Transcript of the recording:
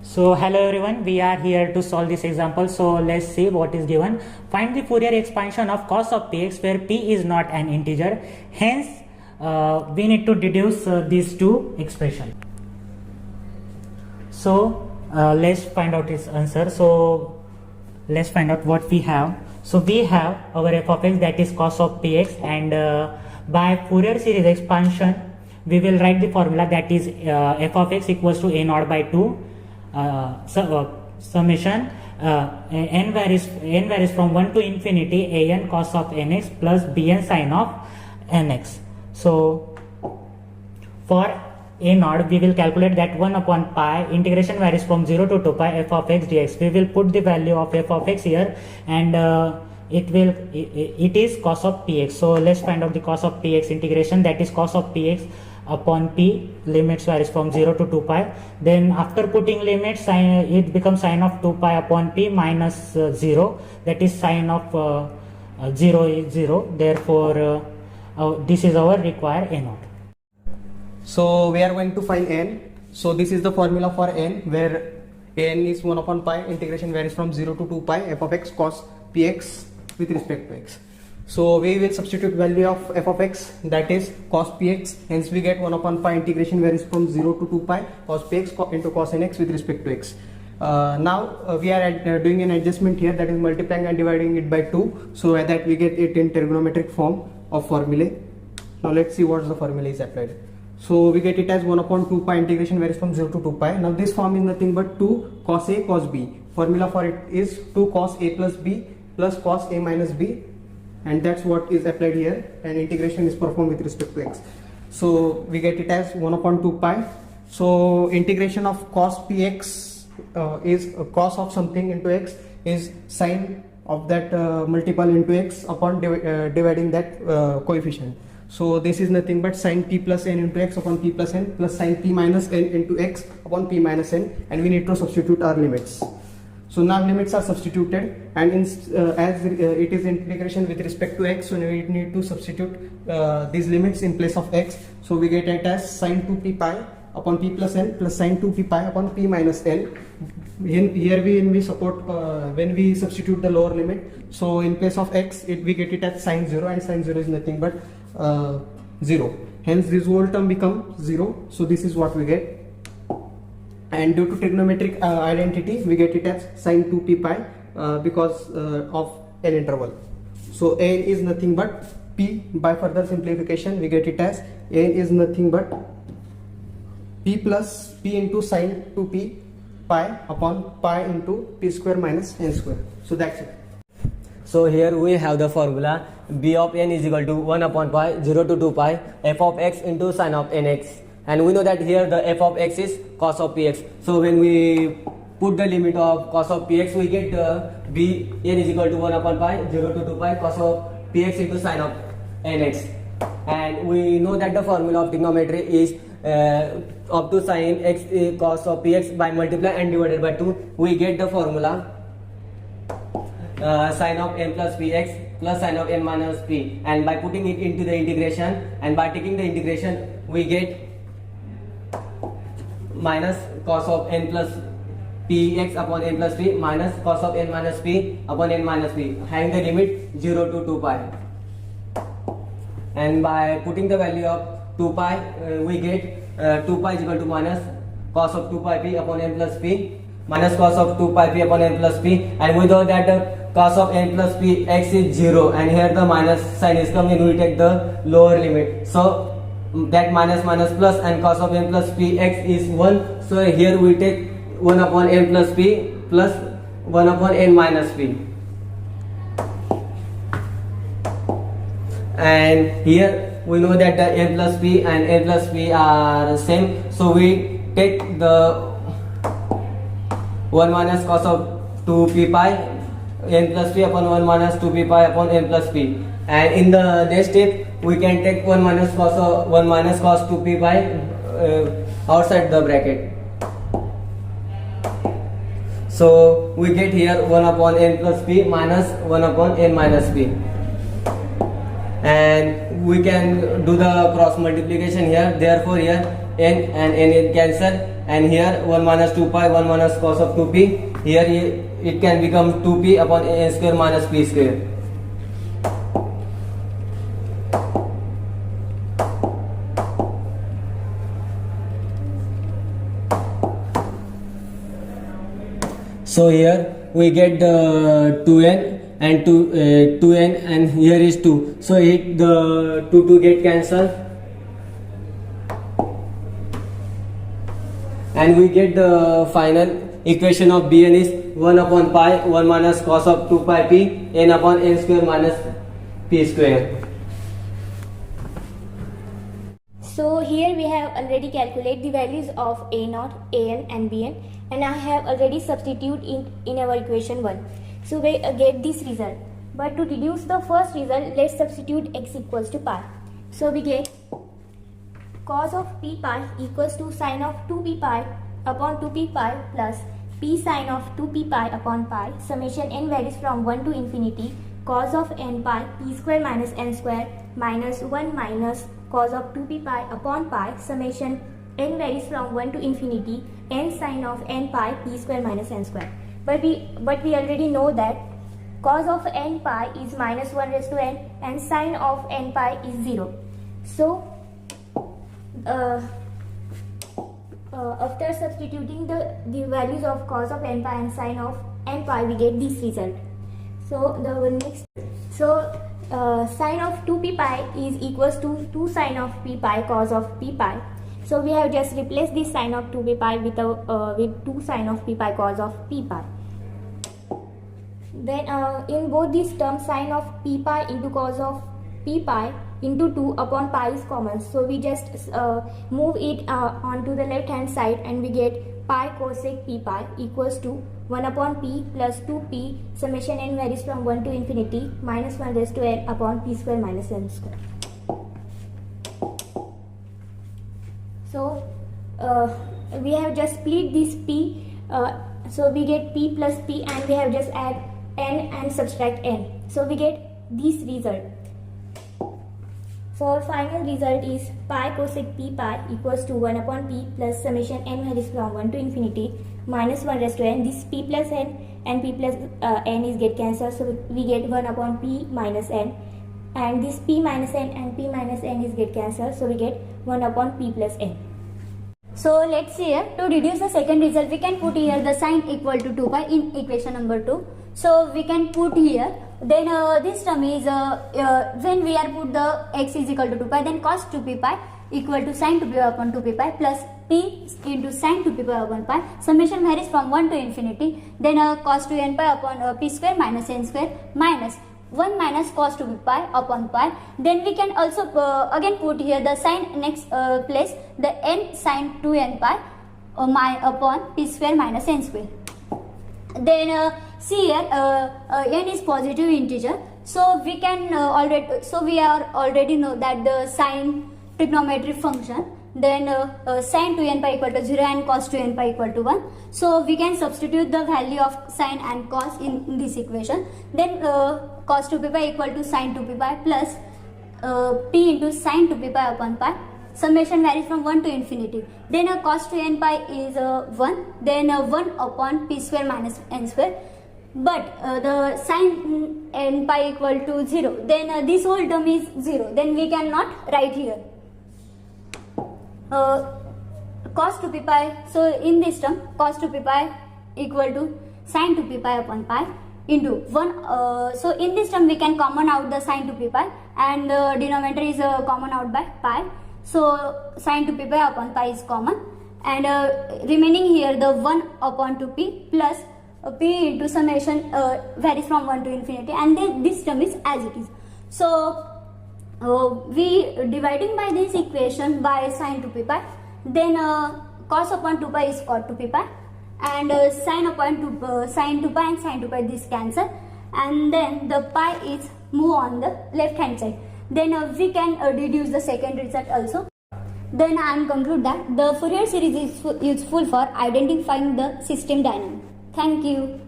So hello everyone, we are here to solve this example. So let's see what is given. Find the Fourier expansion of cos of px where p is not an integer. Hence, we need to deduce these two expressions. So let's find out its answer. So let's find out what we have. So we have our f of x, that is cos of px, and by Fourier series expansion we will write the formula, that is f of x equals to a naught by 2 summation n varies from 1 to infinity a n cos of nx plus b n sin of nx. So for a naught we will calculate that 1 upon pi, integration varies from 0 to 2 pi f of x dx. We will put the value of f of x here, and it is cos of px. So let's find out the cos of px integration, that is cos of px upon p, limits varies from 0 to 2 pi. Then after putting limits, it becomes sin of 2 pi upon p minus 0, that is sin of 0 is 0. Therefore this is our required a naught. So we are going to find n. So this is the formula for n, where n is 1 upon pi, integration varies from 0 to 2 pi f of x cos px with respect to x. So we will substitute value of f of x, that is cos px, hence we get 1 upon pi, integration varies from 0 to 2 pi cos px into cos nx with respect to x. Now we are doing an adjustment here, that is multiplying and dividing it by 2, so that we get it in trigonometric form of formulae. Now let's see what the formula is applied. So we get it as 1 upon 2 pi, integration varies from 0 to 2 pi. Now this form is nothing but 2 cos a cos b. Formula for it is 2 cos a plus b plus cos a minus b, and that's what is applied here, and integration is performed with respect to x. So we get it as 1 upon 2 pi. So integration of cos px is cos of something into x is sine of that multiple into x upon dividing that coefficient. So this is nothing but sin p plus n into x upon p plus n plus sin p minus n into x upon p minus n, and we need to substitute our limits. So now limits are substituted, and as it is integration with respect to x, so we need to substitute these limits in place of x. So we get it as sin 2p pi upon p plus n plus sin 2p pi upon p minus n. Here when we substitute the lower limit, so in place of x we get it as sin 0, and sin 0 is nothing but 0. Hence this whole term becomes 0. So this is what we get. And due to trigonometric identity, we get it as sin 2p pi because of n interval. So n is nothing but p. By further simplification, we get it as n is nothing but p plus p into sin 2p pi upon pi into p square minus n square. So that's it. So here we have the formula b of n is equal to 1 upon pi 0 to 2 pi f of x into sin of nx. And we know that here the f of x is cos of px. So when we put the limit of cos of px, we get b n is equal to 1 upon pi 0 to 2 pi cos of px into sin of nx. And we know that the formula of trigonometry is up to sin x cos of px by multiply and divided by 2. We get the formula sin of n plus px plus sin of n minus p, and by putting it into the integration and by taking the integration, we get minus cos of n plus px upon n plus p minus cos of n minus p upon n minus p, having the limit 0 to 2 pi. And by putting the value of 2 pi, we get 2 pi is equal to minus cos of 2 pi p upon n plus p minus cos of 2 pi p upon n plus p, and we know that the cos of n plus p x is 0, and here the minus sign is coming, we take the lower limit. So that minus minus plus, and cos of n plus p x is 1. So here we take 1 upon n plus p plus 1 upon n minus p. And here we know that the n plus p and n plus p are same. So we take the 1 minus cos of 2p pi n plus p upon 1 minus 2p pi upon n plus p. And in the next step, we can take 1 minus cos 2p pi outside the bracket. So we get here 1 upon n plus p minus 1 upon n minus p. And we can do the cross multiplication here. Therefore here n and n is cancelled, and here 1 minus 2 pi, 1 minus cos of 2p. Here it can become 2p upon n square minus p square. So here we get the 2n and 2n and here is 2. So the 2 get cancelled. And we get the final equation of Bn is 1 upon pi 1 minus cos of 2 pi p n upon n square minus p square. So here we have already calculated the values of a0, an and bn, and I have already substituted in our equation 1. So we get this result. But to deduce the first result, let's substitute x equals to pi. So we get cos of p pi equals to sine of 2p pi upon 2p pi plus p sine of 2p pi upon pi, summation n varies from 1 to infinity cos of n pi p square minus n square minus 1 minus cos of 2p pi upon pi, summation n varies from 1 to infinity n sine of n pi p square minus n square. But we already know that cos of n pi is minus 1 raised to n and sine of n pi is 0. So after substituting the values of cos of n pi and sine of n pi, we get this result. Sine of 2p pi is equals to 2 sine of p pi cos of p pi. So we have just replaced this sine of 2p pi with 2 sine of p pi cos of p pi. Then in both these terms, sine of p pi into cos of p pi into 2 upon pi is common. So we just move it onto the left hand side and we get pi cosec p pi equals to 1 upon p plus 2p summation n varies from 1 to infinity minus 1 raised to n upon p square minus n square. So we have just split this p, so we get p plus p and we have just add n and subtract n. So we get this result. So our final result is pi cosec p pi equals to 1 upon p plus summation n varies from 1 to infinity minus 1 raised to n. This p plus n and p plus n is get cancelled, so we get 1 upon p minus n, and this p minus n and p minus n is get cancelled, so we get 1 upon p plus n. So let's see here, to reduce the second result, we can put here the sine equal to 2 pi in equation number 2. So we can put here, then this term is when we are put the x is equal to 2 pi, then cos 2p pi equal to sin 2p pi upon 2p pi plus p into sin 2p pi upon pi, summation varies from 1 to infinity, then cos 2n pi upon p square minus n square minus 1 minus cos 2p pi upon pi. Then we can also again put here the sine next place, the n sin 2n pi upon p square minus n square. Then see here n is positive integer, so we can we are already know that the sine trigonometric function, then sin 2n pi equal to 0 and cos 2n pi equal to 1. So we can substitute the value of sine and cos in this equation. Then cos 2p pi equal to sin 2p pi plus p into sin 2p pi upon pi. Summation varies from 1 to infinity. Then cos 2n pi is 1. Then 1 upon p square minus n square. But the sin n pi equal to 0. Then this whole term is 0. Then we cannot write here. Cos 2p pi. So in this term, cos 2p pi equal to sin 2p pi upon pi into 1. So in this term we can common out the sin 2p pi, and the denominator is common out by pi. So sin 2p pi upon pi is common, and remaining here the 1 upon 2p plus p into summation varies from 1 to infinity, and then this term is as it is. So we dividing by this equation by sin 2p pi, then cos upon 2 pi is cot 2p pi, and sin upon 2 sin 2 pi and sin 2 pi this cancel, and then the pi is move on the left hand side. Then we can deduce the second result also. Then I am conclude that the Fourier series is useful for identifying the system dynamic. Thank you.